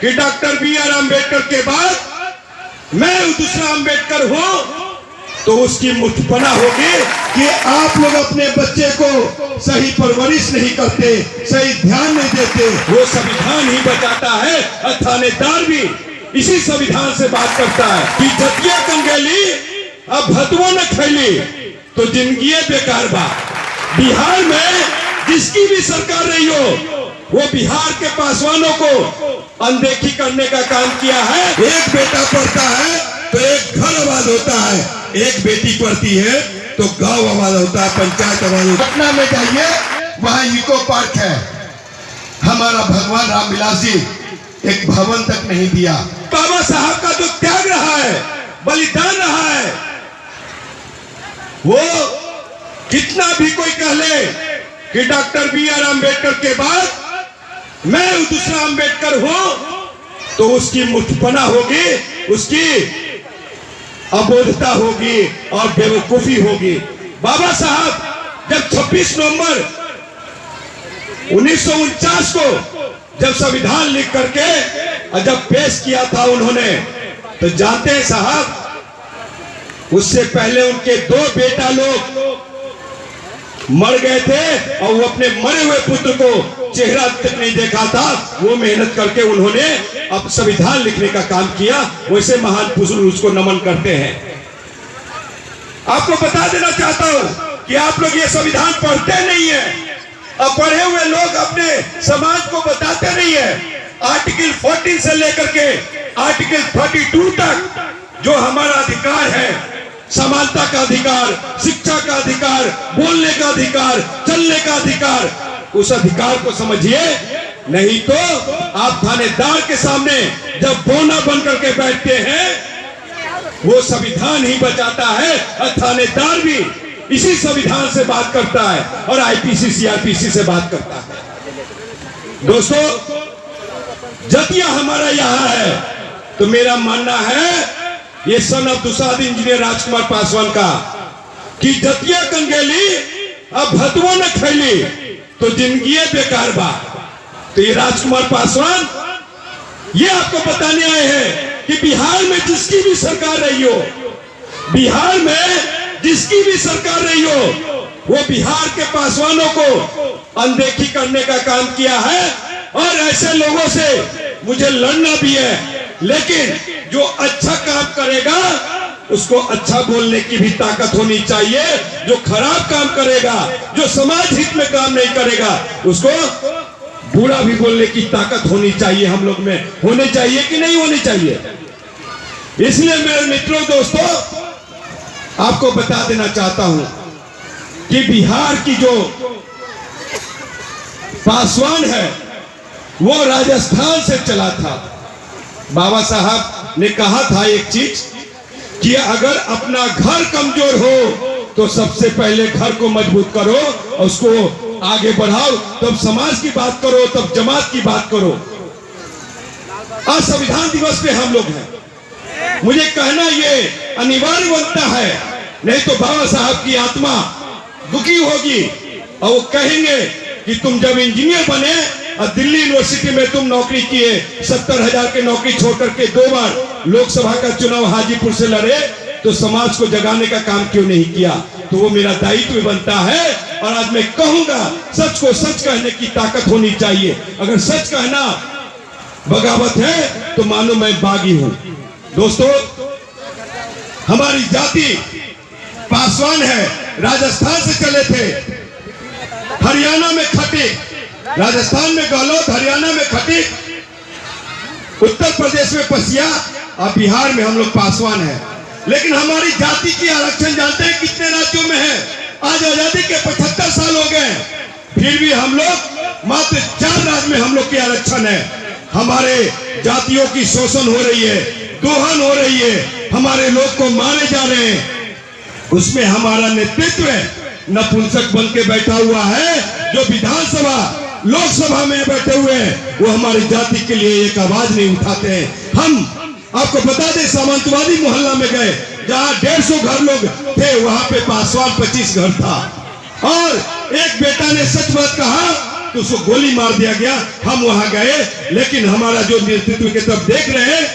कि doctor B.R. Ambedkar के बाद मैं दूसरा अम्बेडकर हूं, तो उसकी मुठपना होगी कि आप लोग अपने बच्चे को सही परवरिश नहीं करते, सही ध्यान नहीं देते। वो संविधान ही बचाता है और थानेदार भी इसी संविधान से बात करता है कि जतिया कंगेली अब भतुआ न खैली तो जिंदगी बेकार बा। बिहार में जिसकी भी सरकार रही हो, वो बिहार के पासवानों को अनदेखी करने का काम किया है। एक बेटा पढ़ता है तो एक घर आबाद होता है, एक बेटी पढ़ती है तो गांव आबाद होता है, पंचायत आबाद होता है। पटना में जाइए, वहां इको पार्क है। हमारा भगवान रामविलास जी एक भवन तक नहीं दिया। बाबा साहब का जो त्याग रहा है, बलिदान रहा है, वो कितना भी कोई कह ले कि डॉक्टर B.R. अम्बेडकर के बाद मैं दूसरा अम्बेडकर हूं, तो उसकी मुठपना होगी, उसकी अबोधता होगी और बेवकूफी होगी। बाबा साहब जब 26 नवंबर 1949 को जब संविधान लिख करके और जब पेश किया था उन्होंने, तो जानते हैं साहब, उससे पहले उनके 2 बेटा लोग मर गए थे और वो अपने मरे हुए पुत्र को चेहरा तक नहीं देखा था। वो मेहनत करके उन्होंने अब संविधान लिखने का काम किया। वैसे महान पुरुष को नमन करते हैं। आपको बता देना चाहता हूं कि आप लोग ये संविधान पढ़ते नहीं है और पढ़े हुए लोग अपने समाज को बताते नहीं है। आर्टिकल 14 से लेकर के आर्टिकल 32 तक जो हमारा अधिकार है, समानता का अधिकार, शिक्षा का अधिकार, बोलने का अधिकार, चलने का अधिकार, उस अधिकार को समझिए। नहीं तो आप थानेदार के सामने जब बोना बन करके बैठते हैं, वो संविधान ही बचाता है और थानेदार भी इसी संविधान से बात करता है और IPC CRPC से बात करता है। दोस्तों, जतिया हमारा यहाँ है, तो मेरा मानना है ये सन ऑफ दुसाद इंजीनियर राजकुमार पासवान का कि जतिया कंगेली अब भतुआ न खैली तो जिंदगी बेकार बा। तो ये राजकुमार पासवान ये आपको बताने आए हैं कि बिहार में जिसकी भी सरकार रही हो, बिहार में जिसकी भी सरकार रही हो, वो बिहार के पासवानों को अनदेखी करने का काम किया है। और ऐसे लोगों से मुझे लड़ना भी है, लेकिन जो अच्छा काम करेगा उसको अच्छा बोलने की भी ताकत होनी चाहिए। जो खराब काम करेगा, जो समाज हित में काम नहीं करेगा, उसको बुरा भी बोलने की ताकत होनी चाहिए। हम लोग में होनी चाहिए कि नहीं होनी चाहिए? इसलिए मेरे मित्रों, दोस्तों, आपको बता देना चाहता हूं कि बिहार की जो पासवान है वो राजस्थान से चला था। बाबा साहब ने कहा था एक चीज कि अगर अपना घर कमजोर हो तो सबसे पहले घर को मजबूत करो और उसको आगे बढ़ाओ, तब समाज की बात करो, तब जमात की बात करो। आज संविधान दिवस पे हम लोग हैं। मुझे कहना ये अनिवार्य बनता है, नहीं तो बाबा साहब की आत्मा दुखी होगी और वो कहेंगे कि तुम जब इंजीनियर बने और दिल्ली यूनिवर्सिटी में तुम नौकरी किए, 70,000 की नौकरी छोड़कर के 2 बार लोकसभा का चुनाव हाजीपुर से लड़े, तो समाज को जगाने का काम क्यों नहीं किया? तो वो मेरा दायित्व बनता है। और आज मैं कहूंगा, सच को सच कहने की ताकत होनी चाहिए। अगर सच कहना बगावत है तो मानो मैं बागी हूं। दोस्तों, हमारी जाति पासवान है, राजस्थान से चले थे, हरियाणा में खटे, राजस्थान में गहलोत, हरियाणा में खटीक, उत्तर प्रदेश में पसिया और बिहार में हम लोग पासवान हैं। लेकिन हमारी जाति की आरक्षण जानते हैं कितने राज्यों में है? आज आजादी के 75 साल हो गए, फिर भी हम लोग मात्र 4 राज्य में हम लोग की आरक्षण है। हमारे जातियों की शोषण हो रही है, दोहन हो रही है, हमारे लोग को मारे जा रहे हैं। उसमें हमारा नेतृत्व नपुंसक बन के बैठा हुआ है। जो विधानसभा लोकसभा में बैठे हुए हैं वो हमारी जाति के लिए एक आवाज नहीं उठाते हैं। हम आपको बता दें, सामंतवादी मोहल्ला में गए, जहां 150 घर लोग थे, वहां पे पासवान 25 घर था। और एक बेटा ने सच बात कहा तो उसको गोली मार दिया गया। हम वहां गए, लेकिन हमारा जो नेतृत्व की तरफ देख रहे हैं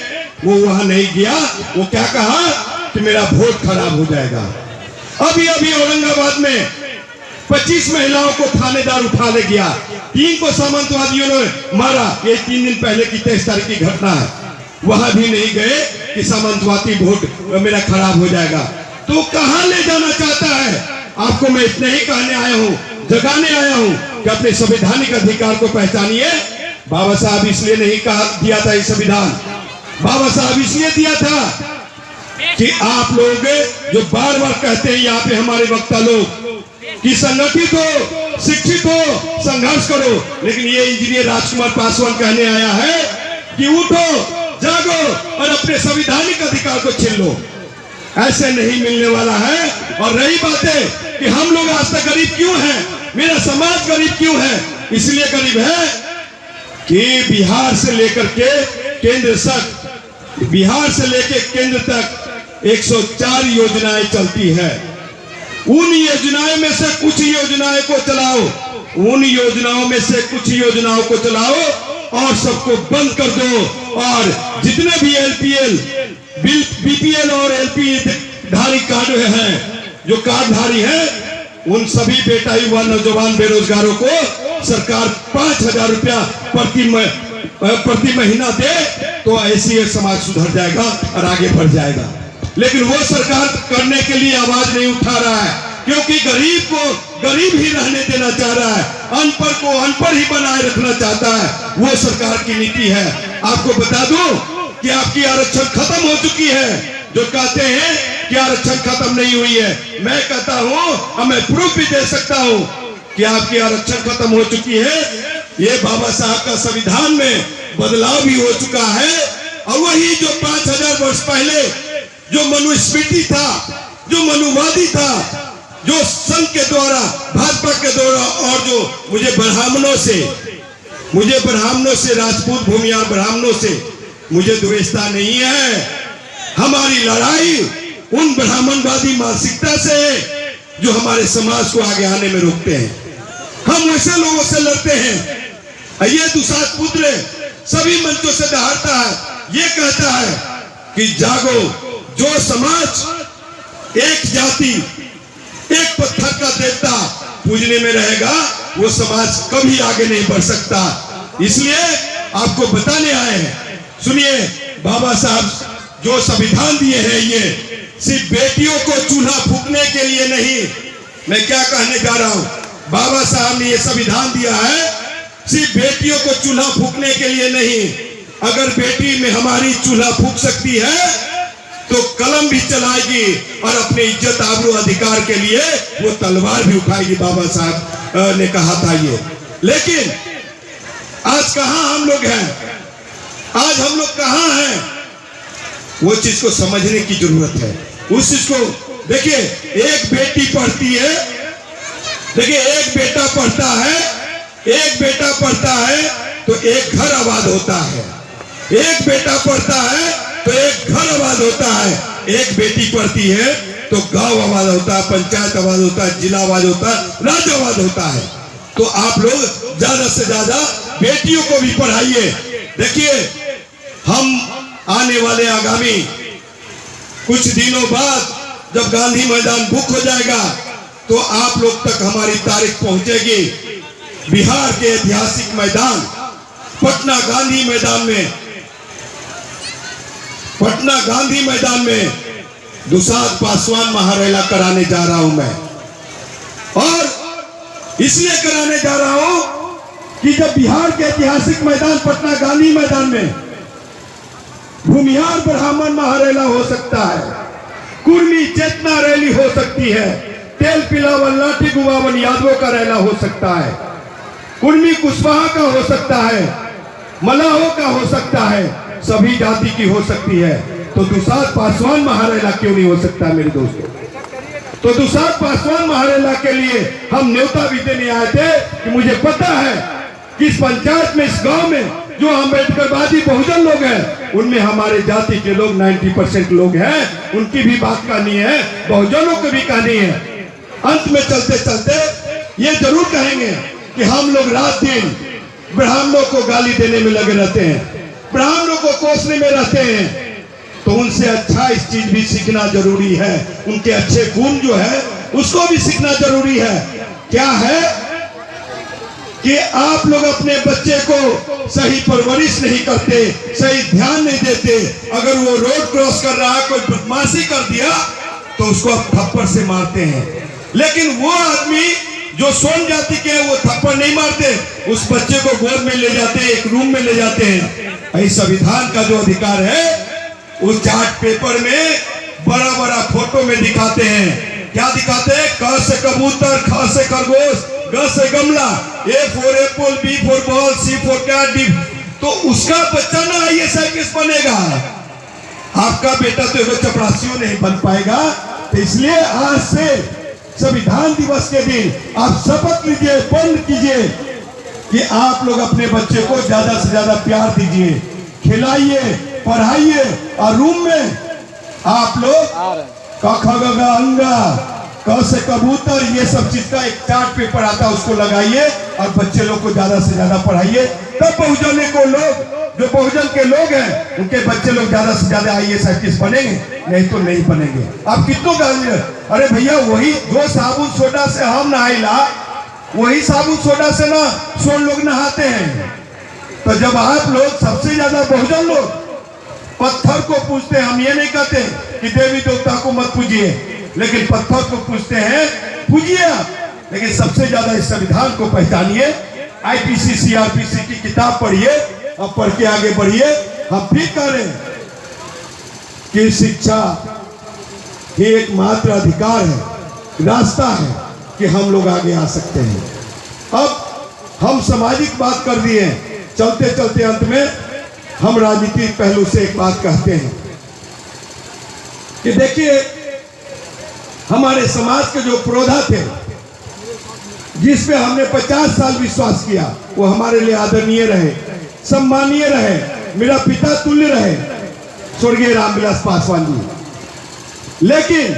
वो वहां नहीं गया। वो क्या कहा कि मेरा वोट खराब हो जाएगा। अभी अभी औरंगाबाद में 25 महिलाओं को थानेदार उठा ले गया, 3 को सामंतवादियों ने मारा। ये 3 दिन पहले की 23 तारीख की घटना है। वहां भी नहीं गए कि सामंतवादी वोट मेरा खराब हो जाएगा। तो कहां ले जाना चाहता है? आपको मैं इतना ही कहने आया हूं, जगाने आया हूं कि अपने संवैधानिक अधिकार को पहचानिए। बाबा साहब इसलिए नहीं कहा दिया था ये संविधान, बाबा साहब इसलिए दिया था कि आप लोग जो बार बार कहते हैं यहाँ पे हमारे वक्ता लोग कि संगठित हो, शिक्षित हो, संघर्ष करो, लेकिन ये इंजीनियर राजकुमार पासवान कहने आया है कि उठो, जागो और अपने संवैधानिक अधिकार को छीन लो। ऐसे नहीं मिलने वाला है। और रही बात है कि हम लोग आज तक गरीब क्यों हैं, मेरा समाज गरीब क्यों है? इसलिए गरीब है कि बिहार से लेकर के केंद्र तक, बिहार से लेकर केंद्र तक 104 योजनाएं चलती है। उन योजनाओं में से कुछ योजनाओं को चलाओ, उन योजनाओं में से कुछ योजनाओं को चलाओ और सबको बंद कर दो। और जितने भी एलपीएल, बीपीएल और एलपी धारी कार्ड हैं, जो कार्डधारी हैं, उन सभी बेटा युवा नौजवान बेरोजगारों को सरकार 5,000 रुपया प्रति महीना दे तो ऐसी समाज सुधर जाएगा और आगे बढ़ जाएगा। लेकिन वो सरकार करने के लिए आवाज नहीं उठा रहा है, क्योंकि गरीब को गरीब ही रहने देना चाह रहा है, अनपढ़ को अनपढ़ ही बनाए रखना चाहता है। वो सरकार की नीति है। आपको बता दूं कि आपकी आरक्षण खत्म हो चुकी है। जो कहते हैं कि आरक्षण खत्म नहीं हुई है, मैं कहता हूं और मैं प्रूफ भी दे सकता हूं कि आपकी आरक्षण खत्म हो चुकी है। ये बाबा साहब का संविधान में बदलाव भी हो चुका है। और वही जो 5,000 वर्ष पहले जो मनुस्मृति था, जो मनुवादी था, जो संघ के द्वारा, भाजपा के द्वारा, और जो मुझे ब्राह्मणों से राजपूत भूमियार ब्राह्मणों से मुझे द्वेषता नहीं है। हमारी लड़ाई उन ब्राह्मणवादी मानसिकता से है जो हमारे समाज को आगे आने में रोकते हैं। हम वैसे लोगों से लड़ते हैं। ये दुसाध पुत्र सभी मंचों से दहाड़ता है, ये कहता है कि जागो, जो समाज एक जाति, एक पत्थर का देवता पूजने में रहेगा, वो समाज कभी आगे नहीं बढ़ सकता। इसलिए आपको बताने आए हैं, सुनिए, बाबा साहब जो संविधान दिए हैं, ये सिर्फ बेटियों को चूल्हा फूकने के लिए नहीं। मैं क्या कहने जा रहा हूं, बाबा साहब ने ये संविधान दिया है सिर्फ बेटियों को चूल्हा फूकने के लिए नहीं। अगर बेटी में हमारी चूल्हा फूक सकती है तो कलम भी चलाएगी और अपने इज्जत आबरू अधिकार के लिए वो तलवार भी उठाएगी। बाबा साहब ने कहा था ये। लेकिन आज कहां हम लोग हैं, आज हम लोग कहां हैं, वो चीज को समझने की जरूरत है। उस चीज को देखिए, एक बेटी पढ़ती है, देखिए एक बेटा पढ़ता है, एक बेटा पढ़ता है तो एक घर आबाद होता है। एक बेटा पढ़ता है तो एक घर आबाद होता है। एक बेटी पढ़ती है तो गांव आबाद होता है, पंचायत आबाद होता है, जिला आबाद होता है, राज्य आबाद होता है। तो आप लोग ज्यादा से ज्यादा बेटियों को भी पढ़ाइए। देखिए, हम आने वाले आगामी कुछ दिनों बाद जब गांधी मैदान बुक हो जाएगा तो आप लोग तक हमारी तारीख पहुंचेगी। बिहार के ऐतिहासिक मैदान पटना गांधी मैदान में दुसाध पासवान महारेला कराने जा रहा हूं मैं। और इसलिए कराने जा रहा हूं कि जब बिहार के ऐतिहासिक मैदान पटना गांधी मैदान में भूमिहार ब्राह्मण महारेला हो सकता है, कुर्मी चेतना रैली हो सकती है, तेल पिलावन लाठी गुवावन यादवों का रैला हो सकता है, कुर्मी कुशवाहा का हो सकता है, मलाहों का हो सकता है, सभी जाति की हो सकती है। तो दुसाध पासवान महारेला क्यों नहीं हो सकता मेरे दोस्तों? तो दुसाध पासवान महारेला के लिए हम न्योता भी देने आए थे कि मुझे पता है कि इस पंचायत में, इस गांव में जो अम्बेडकरवादी बहुजन लोग हैं, उनमें हमारे जाति के लोग 90% लोग हैं। उनकी भी बात कहनी है, बहुजनों की भी कहनी है। अंत में चलते चलते ये जरूर कहेंगे कि हम लोग रात दिन ब्राह्मणों को गाली देने में लगे रहते हैं, ब्राह्मणों को कोसने में रहते हैं। तो उनसे अच्छा इस चीज भी सीखना जरूरी है, उनके अच्छे गुण जो है उसको भी सीखना जरूरी है। क्या है कि आप लोग अपने बच्चे को सही परवरिश नहीं करते, सही ध्यान नहीं देते। अगर वो रोड क्रॉस कर रहा है, कोई बदमाशी कर दिया तो उसको आप थप्पड़ से मारते हैं। लेकिन वो आदमी जो सोन जाति के हैं वो थप्पड़ नहीं मारते, उस बच्चे को गोद में ले जाते हैं, एक रूम में ले जाते हैं। इस संविधान का जो अधिकार है उस चार्ट पेपर में बड़ा बड़ा फोटो में दिखाते हैं। क्या दिखाते हैं? क से कबूतर, ख से खरगोश, ग से गमला, A for apple, B for ball, C for cat, D। तो उसका बच्चा ना IAS बनेगा, आपका बेटा तो एक चपरासियों नहीं बन पाएगा। तो इसलिए आज से संविधान दिवस के दिन आप शपथ लीजिए, बंद कीजिए कि आप लोग अपने बच्चे को ज्यादा से ज्यादा प्यार दीजिए, खिलाइए, पढ़ाइए। और रूम में आप लोग क ख ग घ अंगा, क से कबूतर, ये सब चीज का एक चार्ट पेपर आता है उसको लगाइए और बच्चे लोग को ज्यादा से ज्यादा पढ़ाइए। तब बहुजन को लोग, जो बहुजन के लोग हैं उनके बच्चे लोग ज्यादा से ज्यादा IAS बनेंगे, नहीं तो नहीं बनेंगे। आप कितनों गाली, अरे भैया वही जो साबुन सोडा से हम नहाइला, वही साबुन सोडा से ना सोन लोग नहाते हैं। तो जब आप लोग सबसे ज्यादा बहुजन लोग पत्थर को पूजते हैं, हम ये नहीं कहते कि देवी देवता को मत पूजिए, लेकिन पत्थर को पूजते हैं, पूजिए आप, लेकिन सबसे ज्यादा इस संविधान को पहचानिए। IPC CRPC की किताब पढ़िए और पढ़ के आगे बढ़िए। हम भी कह रहे हैं कि शिक्षा ही एकमात्र अधिकार है, रास्ता है कि हम लोग आगे आ सकते हैं। अब हम सामाजिक बात कर दिए, चलते चलते अंत में हम राजनीतिक पहलू से एक बात कहते हैं कि देखिए हमारे समाज के जो पुरोधा थे, जिस पे हमने 50 साल विश्वास किया, वो हमारे लिए आदरणीय रहे, सम्मानीय रहे, मेरा पिता तुल्य रहे, स्वर्गीय रामविलास पासवान जी। लेकिन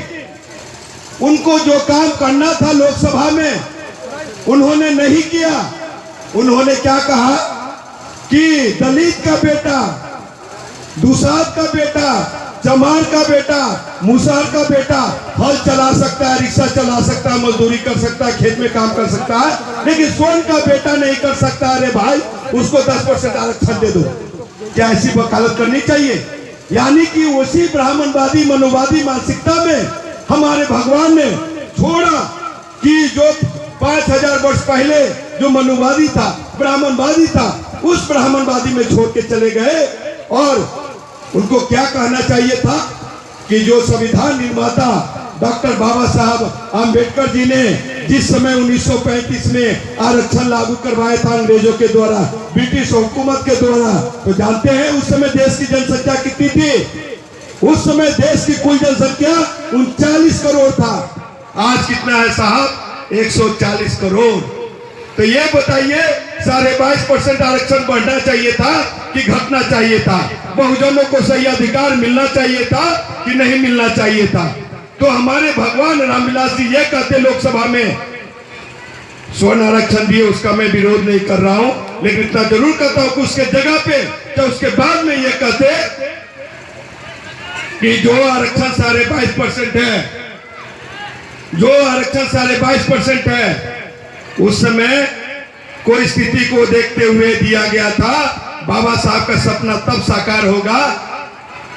उनको जो काम करना था लोकसभा में उन्होंने नहीं किया। उन्होंने क्या कहा कि दलित का बेटा, दुसाद का बेटा, चमार का बेटा, मुसार का बेटा हल चला सकता है, रिक्शा चला सकता है, मजदूरी कर सकता है, खेत में काम कर सकता है, लेकिन सोन का बेटा नहीं कर सकता। अरे भाई उसको 10% आरक्षण दे दो। क्या ऐसी वकालत करनी चाहिए? यानी कि उसी ब्राह्मणवादी मनोवादी मानसिकता में हमारे भगवान ने छोड़ा कि जो 5000 वर्ष पहले जो मनोवादी था, ब्राह्मणवादी था, उस ब्राह्मणवादी में छोड़ के चले गए। और उनको क्या कहना चाहिए था कि जो संविधान निर्माता डॉक्टर बाबा साहब आम्बेडकर जी ने जिस समय 1935 में आरक्षण लागू करवाया था अंग्रेजों के द्वारा, ब्रिटिश हुकूमत के द्वारा, तो जानते हैं उस समय देश की जनसंख्या कितनी थी? उस समय देश की कुल जनसंख्या 39 करोड़ था। आज कितना है साहब? 140 करोड़। तो ये बताइए 22.5% आरक्षण बढ़ना चाहिए था कि घटना चाहिए था? बहुजनों को सही अधिकार मिलना चाहिए था कि नहीं मिलना चाहिए था? तो हमारे भगवान रामविलास जी ये कहते लोकसभा में, स्वर्ण आरक्षण दिए, उसका मैं विरोध नहीं कर रहा हूं, लेकिन इतना जरूर कहता हूं कि उसके जगह पे तो उसके बाद में ये कहते कि जो आरक्षण 22.5% है, जो आरक्षण 22.5% है, उस समय कोई स्थिति को देखते हुए दिया गया था। बाबा साहब का सपना तब साकार होगा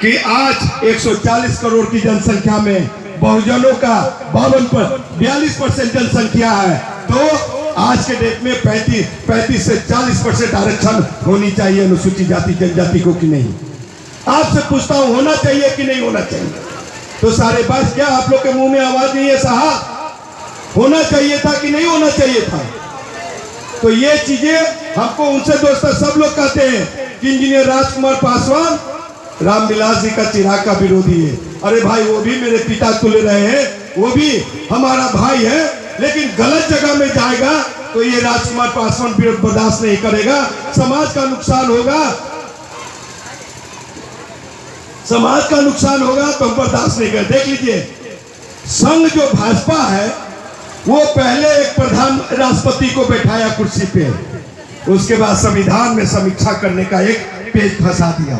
कि आज 140 करोड़ की जनसंख्या में बहुजनों का 42% जनसंख्या है। तो आज के डेट में 35 से 40% आरक्षण होनी चाहिए अनुसूचित जाति जनजाति को कि नहीं? आपसे पूछता हूं, होना चाहिए कि नहीं होना चाहिए? तो 22.5 क्या आप लोग के मुंह में आवाज नहीं है साहब? होना चाहिए था कि नहीं होना चाहिए था? तो ये चीजें हमको उनसे दोस्तों सब लोग कहते हैं कि इंजीनियर राजकुमार पासवान रामविलास जी का चिराग का विरोधी है। अरे भाई वो भी मेरे पिता तुल्य रहे हैं, वो भी हमारा भाई है, लेकिन गलत जगह में जाएगा तो ये राजकुमार पासवान बर्दाश्त नहीं करेगा, समाज का नुकसान होगा, समाज का नुकसान होगा तो हम बर्दाश्त नहीं करें। देख लीजिए संघ जो भाजपा है वो पहले एक प्रधान राष्ट्रपति को बैठाया कुर्सी पे, उसके बाद संविधान में समीक्षा करने का एक पेज फंसा दिया,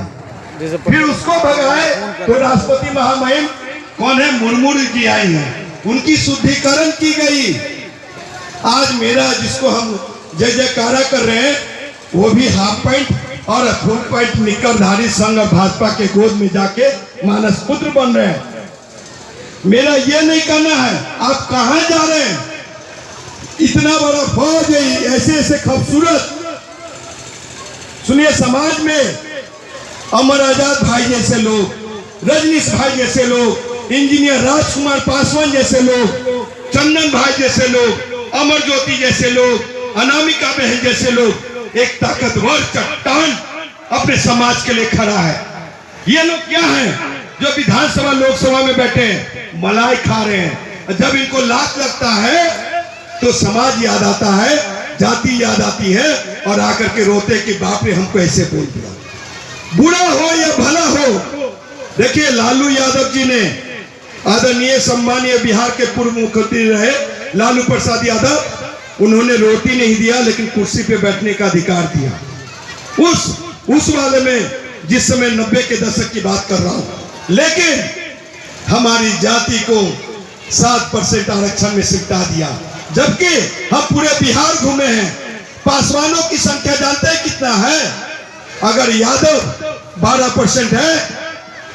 फिर उसको भगाए तो राष्ट्रपति महामहिम कौन है, मुर्मू जी आई हैं, उनकी शुद्धिकरण की गई। आज मेरा जिसको हम जय जयकारा कर रहे हैं वो भी हाफ पैंट और फुल पैंट निकरधारी संघ और भाजपा के गोद में जाके मानस पुत्र बन रहे हैं। मेरा ये नहीं कहना है आप कहां जा रहे हैं, इतना बड़ा फौज है, ऐसे ऐसे खूबसूरत। सुनिए, समाज में अमर आजाद भाई जैसे लोग, रजनीश भाई जैसे लोग, इंजीनियर राजकुमार पासवान जैसे लोग, चंदन भाई जैसे लोग, अमर ज्योति जैसे लोग, अनामिका बहन जैसे लोग, एक ताकतवर चट्टान अपने समाज के लिए खड़ा है। ये लोग क्या हैं जो विधानसभा लोकसभा में बैठे हैं, मलाई खा रहे हैं। जब इनको लात लगता है तो समाज याद आता है, जाति याद आती है और आकर के रोते कि बाप रे हमको ऐसे बोल दिया। बुरा हो या भला हो, देखिए लालू यादव जी ने, आदरणीय सम्मानीय बिहार के पूर्व मुख्यमंत्री रहे लालू प्रसाद यादव, उन्होंने रोटी नहीं दिया लेकिन कुर्सी पे बैठने का अधिकार दिया। उस वाले में जिस समय 90 के दशक की बात कर रहा हूं, लेकिन हमारी जाति को 7% आरक्षण में सिमटा दिया, जबकि हम पूरे बिहार घूमे हैं। पासवानों की संख्या जानते हैं कितना है? अगर यादव 12% है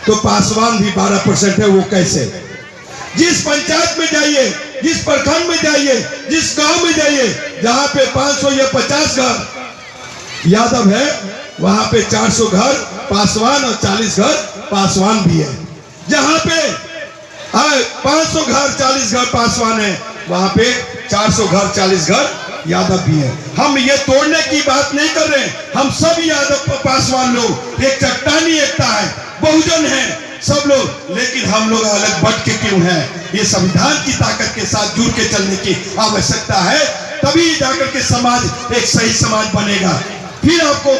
तो पासवान भी 12% है। वो कैसे? जिस पंचायत में जाइए, जिस प्रखंड में जाइए, जिस गांव में जाइए, जहां पे 500 या 50 घर यादव है, वहां पे 400 घर पासवान और 40 घर पासवान भी है। जहां पे 500 घर 40 घर पासवान है, वहां पे 400 घर 40 घर यादव भी है। हम ये तोड़ने की बात नहीं कर रहे, हम सब यादव पासवान लोग एक चट्टानी एकता है, बहुजन है सब लोग, लेकिन हम लोग अलग बट के क्यों हैं? ये संविधान की ताकत के साथ जुड़ के चलने की आवश्यकता है, तभी जाकर के समाज एक सही समाज बनेगा। फिर आपको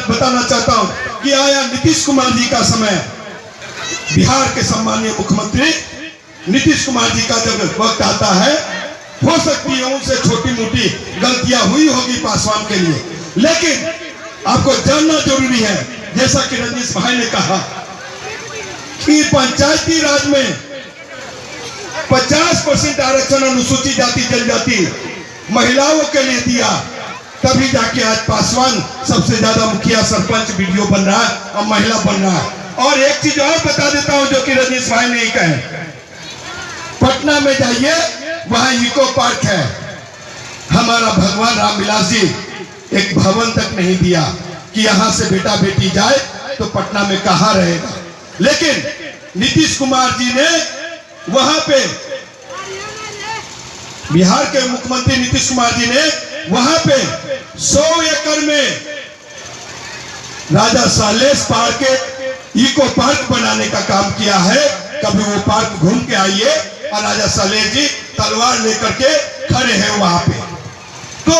बताना चाहता हूं कि आया नीतीश कुमार जी का समय, बिहार के सम्मानीय मुख्यमंत्री नीतीश कुमार जी का जब वक्त आता है, हो सकती है उनसे छोटी मोटी गलतियां हुई होगी पासवान के लिए, लेकिन आपको जानना जरूरी है, जैसा कि रजनीश भाई ने कहा कि पंचायती राज में 50% आरक्षण अनुसूचित जाति जनजाति महिलाओं के लिए दिया, तभी जाके आज पासवान सबसे ज्यादा मुखिया सरपंच वीडियो बन रहा है और महिला बन रहा है। और एक चीज और बता देता हूं जो कि रजनीश भाई ने कहे, पटना में जाइए, वहां इको पार्क है, हमारा भगवान रामविलास जी एक भवन तक नहीं दिया कि यहां से बेटा बेटी जाए तो पटना में कहां रहेगा। लेकिन नीतीश कुमार जी ने वहां पे, बिहार के मुख्यमंत्री नीतीश कुमार जी ने वहां पे 100 एकड़ में राजा सालेस पार्क इको पार्क बनाने का काम किया है। कभी वो पार्क घूम के आइए, और राजा सालेस जी तलवार लेकर के खड़े हैं वहां पे। तो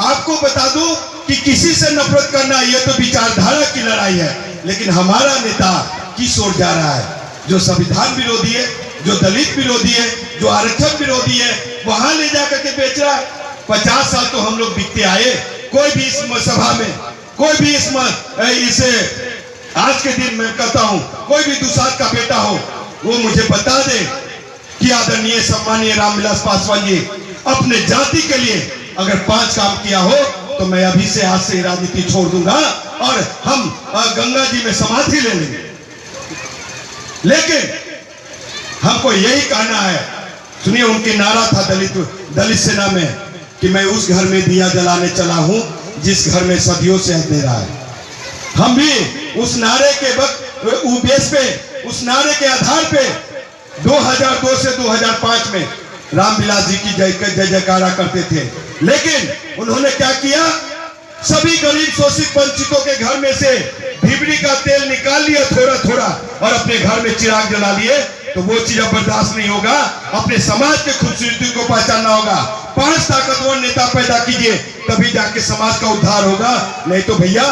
आपको बता दूं कि किसी से नफरत करना ये तो विचारधारा की लड़ाई है, लेकिन हमारा नेता किस ओर जा रहा है? जो संविधान विरोधी है, जो दलित विरोधी है, जो आरक्षण विरोधी है, वहां ले जाकर के बेच रहा है। 50 साल तो हम लोग बीतते आए, कोई भी इस सभा में, कोई भी इसे आज के दिन मैं कहता हूं, कोई भी दुसाध का बेटा हो वो मुझे बता दे कि आदरणीय सम्मानीय रामविलास पासवान जी अपने जाति के लिए अगर 5 काम किया हो तो मैं अभी से, आज से राजनीति छोड़ दूंगा और हम गंगा जी में समाधि ले लेंगे। लेकिन हमको यही कहना है, सुनिए, उनके नारा था दलित सेना में कि मैं उस घर में दिया जलाने चला हूं जिस घर में सदियों से अंधेरा है। हम भी उस नारे के बेस पे, उस नारे के आधार पे 2002 से 2005 में रामविलास जी की जय जयकारा करते थे। लेकिन उन्होंने क्या किया? सभी गरीब शोषित वंचितों के घर में से ढिबरी का तेल निकाल लिया थोड़ा थोड़ा और अपने घर में चिराग जला लिए। तो वो चीज बर्दाश्त नहीं होगा। अपने समाज के खूबसूरती को पहचानना होगा। 5 ताकतवर नेता पैदा कीजिए, तभी जाके समाज का उद्धार होगा। नहीं तो भैया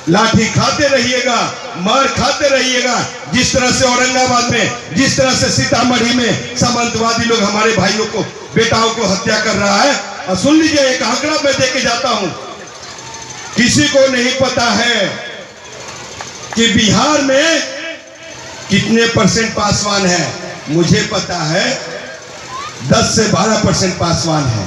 लाठी खाते रहिएगा, मार खाते रहिएगा। जिस तरह से औरंगाबाद में, जिस तरह से सीतामढ़ी में सामंतवादी लोग हमारे भाइयों को बेटाओं को हत्या कर रहा है। और सुन लीजिए, एक आंकड़ा मैं देके जाता हूं। किसी को नहीं पता है कि बिहार में कितने % पासवान है। मुझे पता है 10 से 12% पासवान है।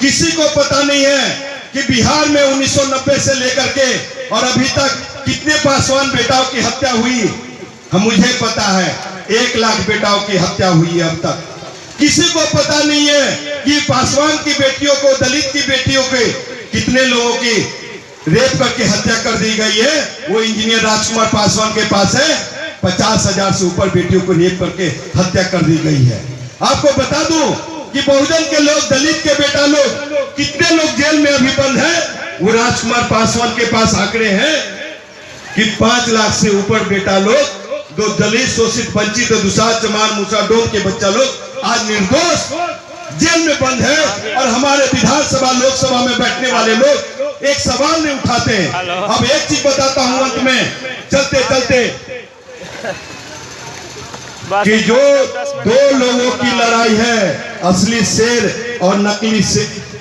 किसी को पता नहीं है कि बिहार में 1990 से लेकर के और अभी तक कितने पासवान बेटाओं की हत्या हुई। मुझे पता है 1 लाख बेटाओं की हत्या हुई है अब तक। किसी को पता नहीं है कि पासवान की बेटियों को, दलित की बेटियों के कितने लोगों की रेप करके हत्या कर दी गई है। वो इंजीनियर राजकुमार पासवान के पास है 50,000 से ऊपर बेटियों को रेप करके हत्या कर दी गई है। आपको बता दूं कि बहुजन के लोग, दलित के बेटा लोग, कितने लोग जेल में अभी बंद है। वो राजकुमार पासवान के पास आंकड़े हैं कि 5 लाख से ऊपर बेटा लोग, दो दलित, शोषित, वंचित, दुसाध, चमार, मूसा, डोम के बच्चा लोग आज निर्दोष जेल में बंद है। और हमारे विधानसभा, लोकसभा में बैठने वाले लोग एक सवाल नहीं उठाते हैं। अब एक चीज बताता हूं अंत में चलते चलते, कि जो 2 लोगों की लड़ाई है, असली शेर और नकली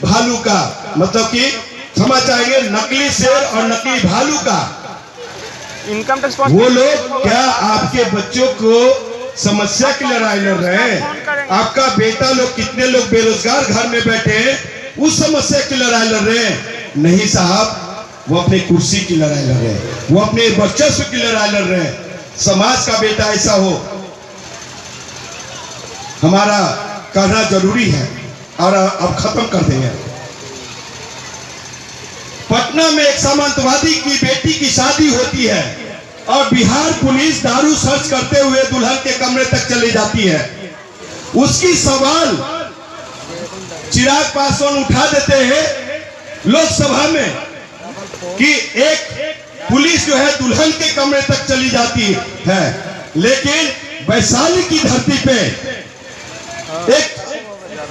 भालू का, मतलब कि समझ चाहेंगे, नकली शेर और नकली भालू का। इनकम टैक्स वो लोग क्या आपके बच्चों को समस्या की लड़ाई लड़ रहे हैं? आपका बेटा लोग, कितने लोग बेरोजगार घर में बैठे हैं, उस समस्या की लड़ाई लड़ रहे हैं? नहीं साहब, वो अपने कुर्सी की लड़ाई लड़ रहे हैं, वो अपने वर्चस्व की लड़ाई लड़ रहे हैं। समाज का बेटा ऐसा हो, हमारा करना जरूरी है। और अब खत्म कर देंगे। पटना में एक सामंतवादी की बेटी की शादी होती है और बिहार पुलिस दारू सर्च करते हुए दुल्हन के कमरे तक चली जाती है। उसकी सवाल चिराग पासवान उठा देते हैं लोकसभा में कि एक पुलिस जो है दुल्हन के कमरे तक चली जाती है, लेकिन वैशाली की धरती पे एक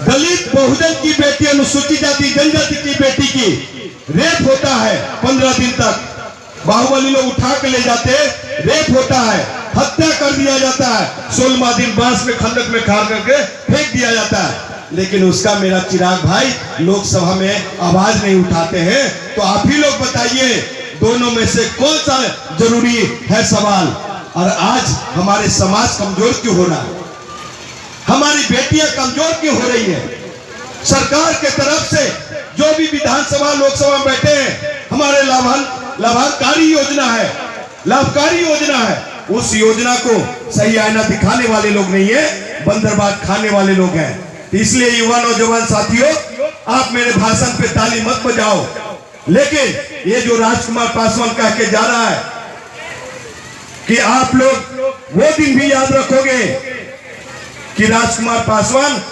दलित, बहुजन की बेटी, अनुसूचित जाति, जनजाति की बेटी की रेप होता है। 15 दिन तक बाहुबली लोग उठा के ले जाते, रेप होता है, हत्या कर दिया जाता है, 16वां दिन बांस में, खंडक में खार करके फेंक दिया जाता है। लेकिन उसका मेरा चिराग भाई लोकसभा में आवाज नहीं उठाते हैं। तो आप ही लोग बताइए, दोनों में से कौन सा जरूरी है सवाल? और आज हमारे समाज कमजोर क्यों हो रहा है? हमारी बेटियां कमजोर क्यों हो रही है? सरकार के तरफ से जो भी विधानसभा, लोकसभा में बैठे हैं, हमारे लाभकारी योजना है, लाभकारी योजना है, उस योजना को सही आईना दिखाने वाले लोग नहीं है, बंदरबात खाने वाले लोग हैं। इसलिए युवा नौजवान साथियों, आप मेरे भाषण पे ताली मत बजाओ, लेकिन ये जो राजकुमार पासवान कह के जा रहा है कि आप लोग वो दिन भी याद रखोगे कि राजकुमार पासवान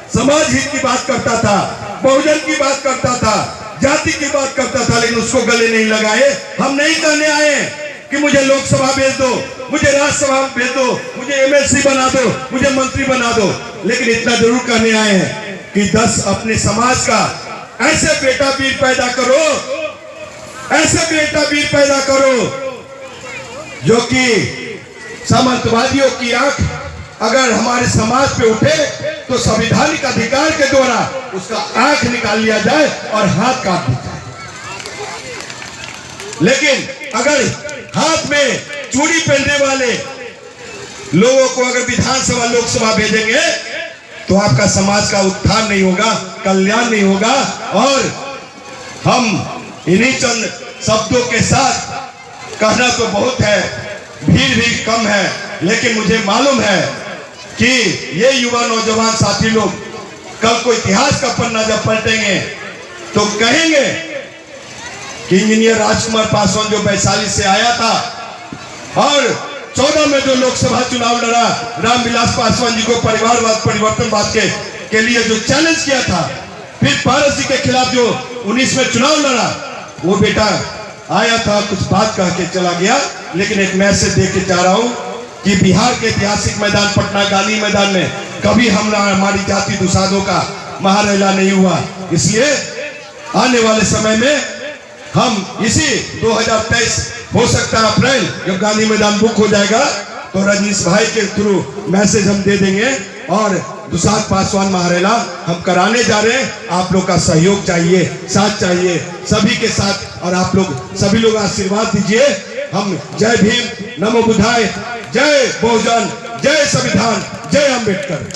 समाज हित की बात करता था, बहुजन की बात करता था, जाति की बात करता था, लेकिन उसको गले नहीं लगाए। हम नहीं कहने आए कि मुझे लोकसभा भेज दो, मुझे राज्यसभा भेज दो, मुझे एमएलसी बना दो, मुझे मंत्री बना दो, लेकिन इतना जरूर कहने आए हैं कि 10 अपने समाज का ऐसे बेटा वीर पैदा करो, ऐसे बेटा वीर पैदा करो जो कि सामंतवादियों की आंख अगर हमारे समाज पे उठे तो संवैधानिक अधिकार के द्वारा उसका आंख निकाल लिया जाए और हाथ काट दिया जाए। लेकिन अगर हाथ में चूड़ी पहनने वाले लोगों को अगर विधानसभा, लोकसभा भेजेंगे तो आपका समाज का उत्थान नहीं होगा, कल्याण नहीं होगा। और हम इन्हीं चंद शब्दों के साथ, कहना तो बहुत है, भीड़ भी कम है, लेकिन मुझे मालूम है कि ये युवा नौजवान साथी लोग कल को इतिहास का पन्ना जब पलटेंगे तो कहेंगे कि इंजीनियर राजकुमार पासवान जो वैशाली से आया था और 14 में जो लोकसभा चुनाव लड़ा, रामविलास पासवान जी को परिवारवाद, परिवर्तनवाद के लिए जो चैलेंज किया था, फिर पारस जी के खिलाफ जो 19 में चुनाव लड़ा, वो बेटा आया था, कुछ बात कह के चला गया। लेकिन एक मैसेज दे के चाह रहा हूं कि बिहार के ऐतिहासिक मैदान पटना गांधी मैदान में कभी हमारी जाति दुसाधों का महारैला नहीं हुआ। इसलिए आने वाले समय में हम इसी 2023 हो सकता है अप्रैल, जब गांधी मैदान बुक हो जाएगा तो रजनीश भाई के थ्रू मैसेज हम दे देंगे और दुसाध पासवान महारेला हम कराने जा रहे हैं। आप लोग का सहयोग चाहिए, साथ चाहिए सभी के साथ, और आप लोग सभी लोग आशीर्वाद दीजिए। हम जय भीम, नमो बुद्धाय, जय बहुजन, जय संविधान, जय अम्बेडकर।